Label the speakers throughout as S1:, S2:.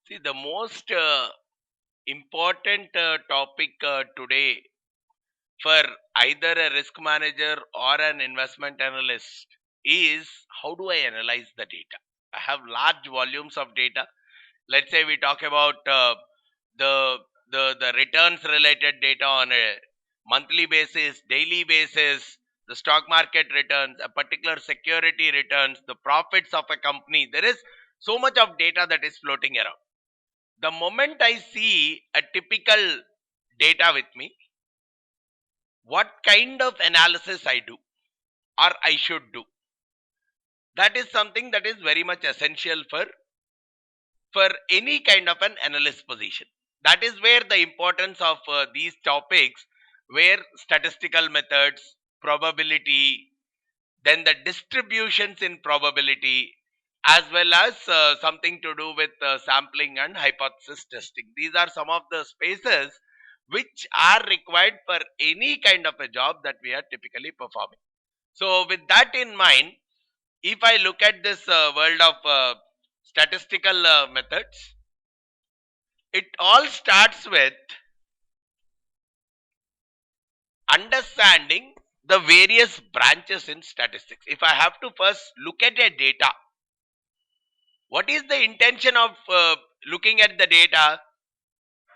S1: See, the most important topic today for either a risk manager or an investment analyst is how do I analyze the data? I have large volumes of data. Let's say we talk about the the returns related data on a monthly basis, daily basis, the stock market returns, a particular security returns, the profits of a company. There is so much of data that is floating around. The moment I see a typical data with me, what kind of analysis I do or I should do, that is something that is very much essential for any kind of an analyst position. That is where the importance of these topics, where statistical methods, probability, then the distributions in probability, as well as something to do with sampling and hypothesis testing. These are some of the spaces which are required for any kind of a job that we are typically performing. So with that in mind, if I look at this world of statistical methods, it all starts with understanding the various branches in statistics. If I have to first look at a data, what is the intention of looking at the data?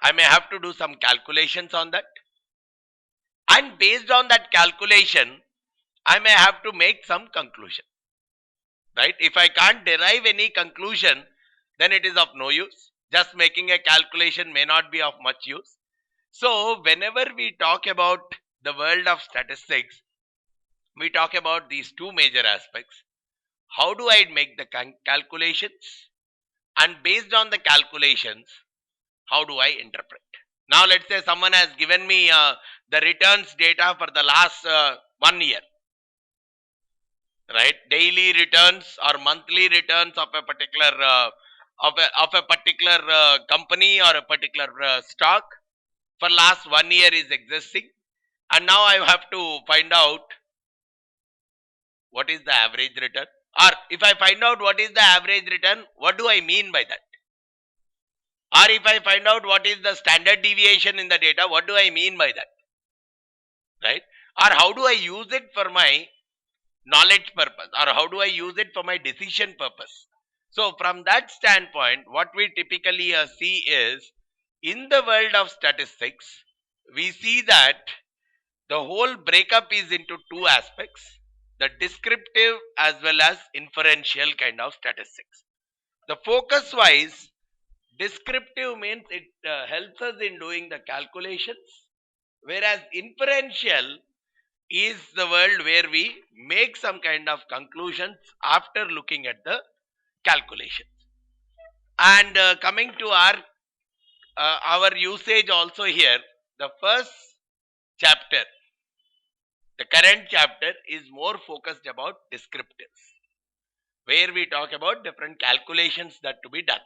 S1: I may have to do some calculations on that. And based on that calculation, I may have to make some conclusion. Right? If I can't derive any conclusion, then it is of no use. Just making a calculation may not be of much use. So, whenever we talk about the world of statistics, we talk about these two major aspects. How do I make the calculations? And based on the calculations, how do I interpret? Now, let's say someone has given me the returns data for the last 1 year, right? Daily returns or monthly returns of a particular company or a particular stock for last 1 year is existing, and now I have to find out what is the average return, or if I find out what is the average return, what do I mean by that? Or if I find out what is the standard deviation in the data, what do I mean by that? Right? Or how do I use it for my knowledge purpose, or how do I use it for my decision purpose? So from that standpoint, what we typically see is, in the world of statistics, we see that the whole breakup is into two aspects, the descriptive as well as inferential kind of statistics. The focus wise, descriptive means it helps us in doing the calculations, whereas inferential is the world where we make some kind of conclusions after looking at the calculations. And coming to our usage also here, the first chapter, the current chapter is more focused about descriptives, where we talk about different calculations that to be done.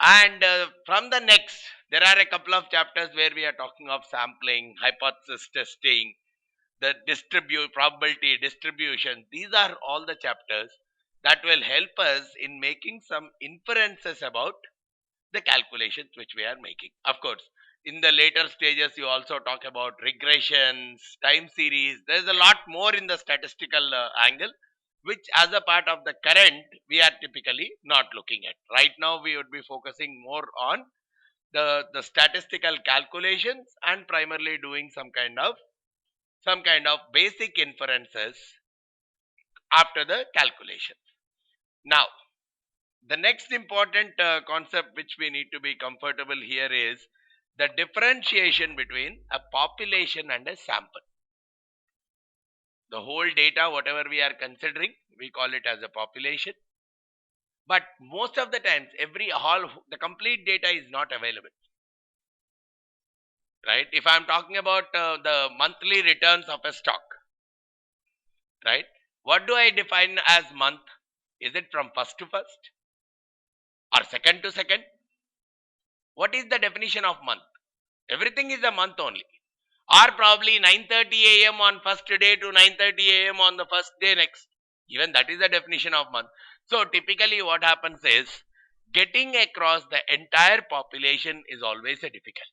S1: And from the next, there are a couple of chapters where we are talking of sampling, hypothesis testing, the probability distribution. These are all the chapters that will help us in making some inferences about the calculations which we are making. Of course, in the later stages, you also talk about regressions, time series. There is a lot more in the statistical angle, which as a part of the current, we are typically not looking at. Right now, we would be focusing more on the statistical calculations and primarily doing some kind of basic inferences after the calculation. Now, the next important concept which we need to be comfortable here is the differentiation between a population and a sample. The whole data, whatever we are considering, we call it as a population. But most of the times, the complete data is not available. Right? If I am talking about the monthly returns of a stock, right? What do I define as month? Is it from first to first or second to second? What is the definition of month? Everything is a month only. Or probably 9:30 a.m. on first day to 9:30 a.m. on the first day next. Even that is the definition of month. So typically what happens is, getting across the entire population is always a difficulty.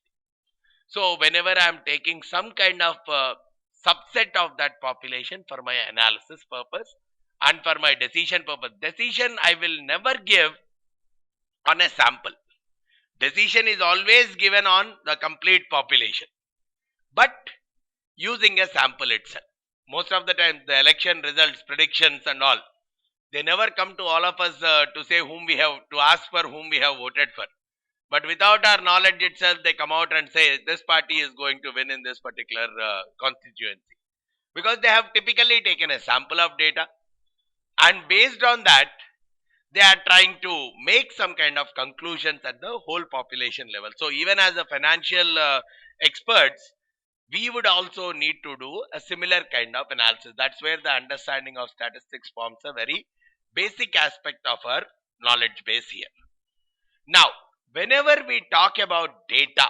S1: So whenever I am taking some kind of subset of that population for my analysis purpose and for my decision purpose, decision I will never give on a sample. Decision is always given on the complete population, but using a sample itself. Most of the time, the election results, predictions, and all, they never come to all of us to say whom we have, to ask for whom we have voted for. But without our knowledge itself, they come out and say this party is going to win in this particular constituency. Because they have typically taken a sample of data, and based on that, they are trying to make some kind of conclusions at the whole population level. So even as a financial experts, we would also need to do a similar kind of analysis. That's where the understanding of statistics forms a very basic aspect of our knowledge base here. Now, whenever we talk about data,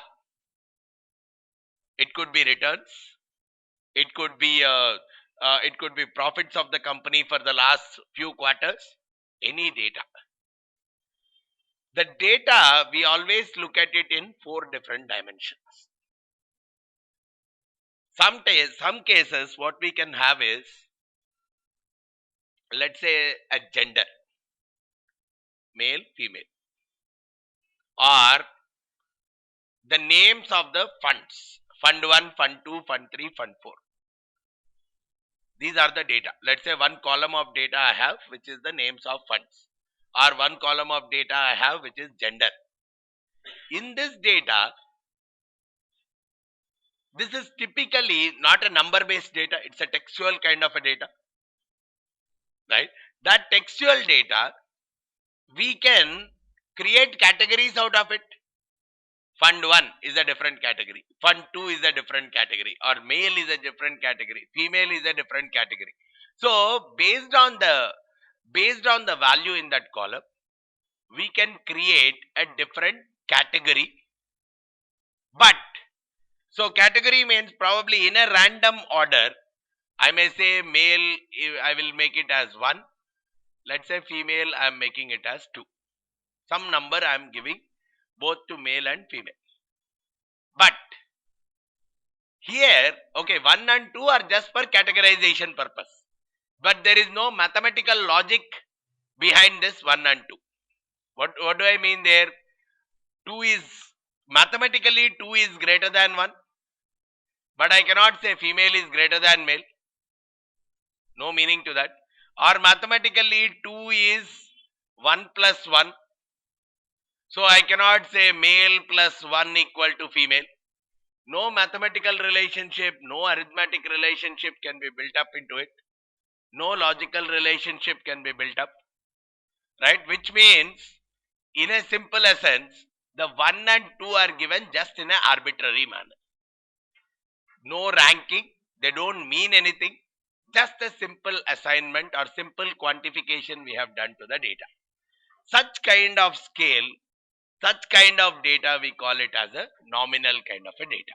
S1: it could be returns, it could be profits of the company for the last few quarters, any data. The data, we always look at it in 4 different dimensions. Some cases, what we can have is, let's say, a gender, male, female, or the names of the funds, fund 1, fund 2, fund 3, fund 4. These are the data. Let's say one column of data I have, which is the names of funds, or one column of data I have, which is gender. In this data, this is typically not a number based data, it's a textual kind of a data, right? That textual data, we can create categories out of it. Fund 1 is a different category, fund 2 is a different category, or male is a different category, female is a different category. So based on the value in that column, we can create a different category. But so category means probably in a random order, I may say male, I will make it as 1. Let's say female, I am making it as 2. Some number I am giving both to male and female. But here, okay, 1 and 2 are just for categorization purpose. But there is no mathematical logic behind this 1 and 2. What do I mean there? 2 is, mathematically 2 is greater than 1. But I cannot say female is greater than male. No meaning to that. Or mathematically 2 is 1 plus 1. So I cannot say male plus 1 equal to female. No mathematical relationship, no arithmetic relationship can be built up into it. No logical relationship can be built up. Right? Which means, in a simple essence, the 1 and 2 are given just in an arbitrary manner. No ranking, they don't mean anything. Just a simple assignment or simple quantification we have done to the data. Such kind of scale, such kind of data, we call it as a nominal kind of a data.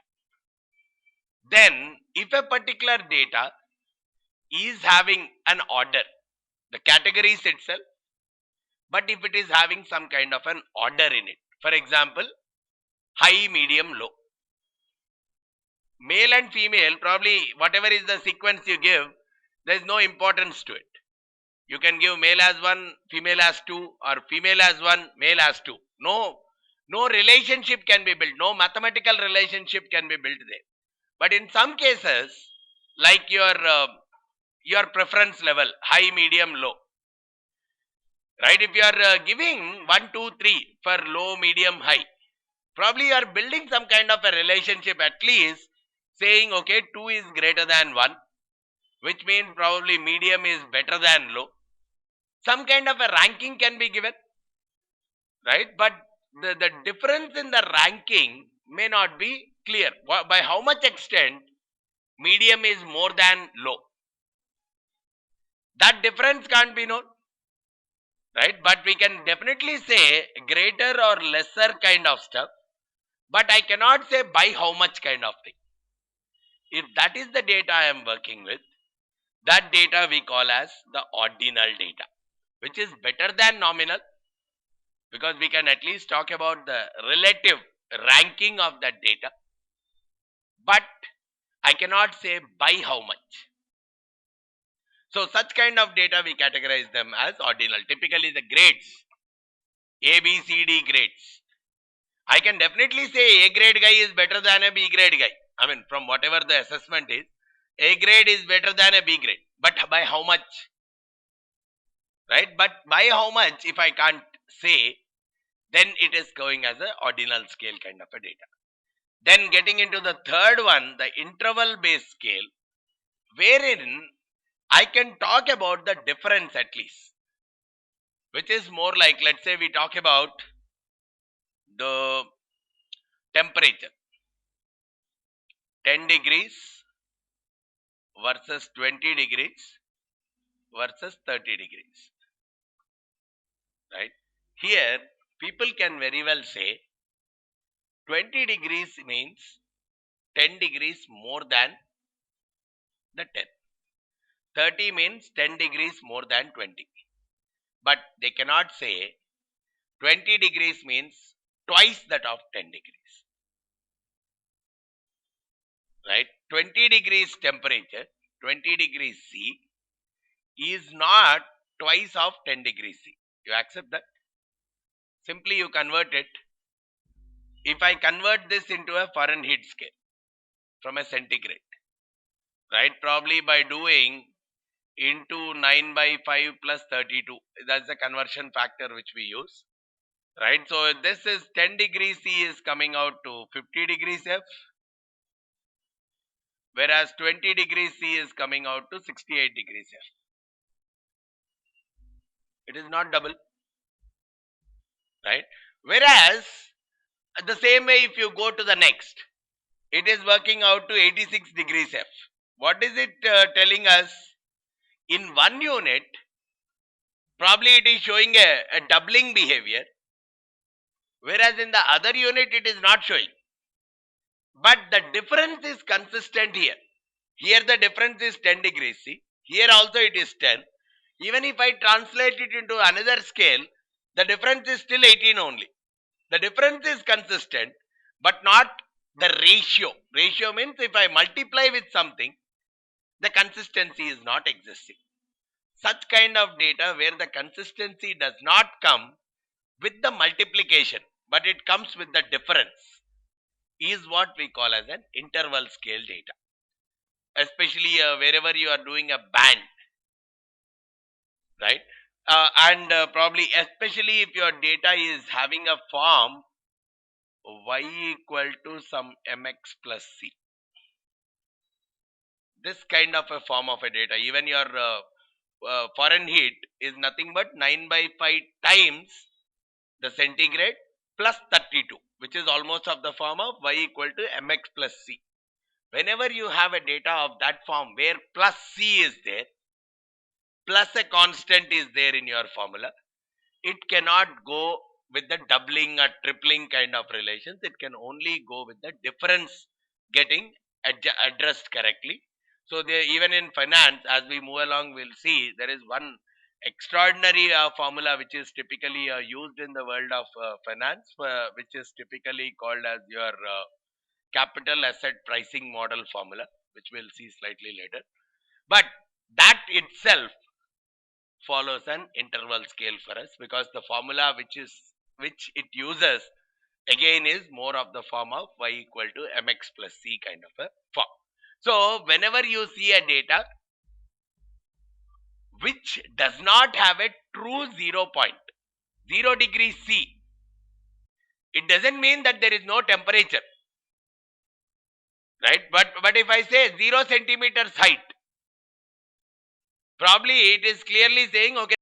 S1: Then, if a particular data is having an order, the categories itself, but if it is having some kind of an order in it, for example, high, medium, low. Male and female, probably whatever is the sequence you give, there is no importance to it. You can give male as 1, female as 2, or female as 1, male as 2. No relationship can be built. No mathematical relationship can be built there. But in some cases, like your preference level, high, medium, low. Right? If you are giving 1, 2, 3 for low, medium, high, probably you are building some kind of a relationship, at least saying, okay, 2 is greater than 1, which means probably medium is better than low. Some kind of a ranking can be given, right? But the difference in the ranking may not be clear. By how much extent medium is more than low? That difference can't be known, right? But we can definitely say greater or lesser kind of stuff, but I cannot say by how much kind of thing. If that is the data I am working with, that data we call as the ordinal data, which is better than nominal, because we can at least talk about the relative ranking of that data, but I cannot say by how much. So such kind of data we categorize them as ordinal. Typically the grades, A, B, C, D grades. I can definitely say A grade guy is better than a B grade guy. I mean, from whatever the assessment is, A grade is better than a B grade. But by how much? Right? But by how much, if I can't say, then it is going as a ordinal scale kind of a data. Then getting into the third one, the interval based scale, wherein I can talk about the difference at least, which is more like, let's say we talk about the temperature, 10 degrees versus 20 degrees versus 30 degrees, right? Here, people can very well say 20 degrees means 10 degrees more than the 10. 30 means 10 degrees more than 20. But they cannot say 20 degrees means twice that of 10 degrees. Right? 20 degrees temperature, 20 degrees C is not twice of 10 degrees C. You accept that? Simply you convert it. If I convert this into a Fahrenheit scale from a centigrade, right? Probably by doing into 9 by 5 plus 32. That's the conversion factor which we use. Right? So this is 10 degrees C is coming out to 50 degrees F. Whereas 20 degrees C is coming out to 68 degrees F. It is not double. Right? Whereas the same way if you go to the next, it is working out to 86 degrees F. What is it telling us? In one unit, probably it is showing a doubling behavior, whereas in the other unit it is not showing. But the difference is consistent here. Here the difference is 10 degrees C. Here also it is 10. Even if I translate it into another scale, the difference is still 18 only. The difference is consistent, but not the ratio. Ratio means if I multiply with something, the consistency is not existing. Such kind of data where the consistency does not come with the multiplication, but it comes with the difference, is what we call as an interval scale data. Especially wherever you are doing a band, right? And probably especially if your data is having a form y equal to some mx plus c. This kind of a form of a data, even your Fahrenheit is nothing but 9 by 5 times the centigrade plus 32, which is almost of the form of y equal to mx plus c. Whenever you have a data of that form where plus c is there, plus a constant is there in your formula, it cannot go with the doubling or tripling kind of relations. It can only go with the difference getting addressed correctly. So there, even in finance, as we move along, we'll see there is one extraordinary formula which is typically used in the world of finance, which is typically called as your capital asset pricing model formula, which we'll see slightly later. But that itself follows an interval scale for us, because the formula which it uses again is more of the form of y equal to mx plus c kind of a form. So whenever you see a data which does not have a true 0 degree C, it doesn't mean that there is no temperature, right? But if I say 0 centimeters height, probably it is clearly saying, okay,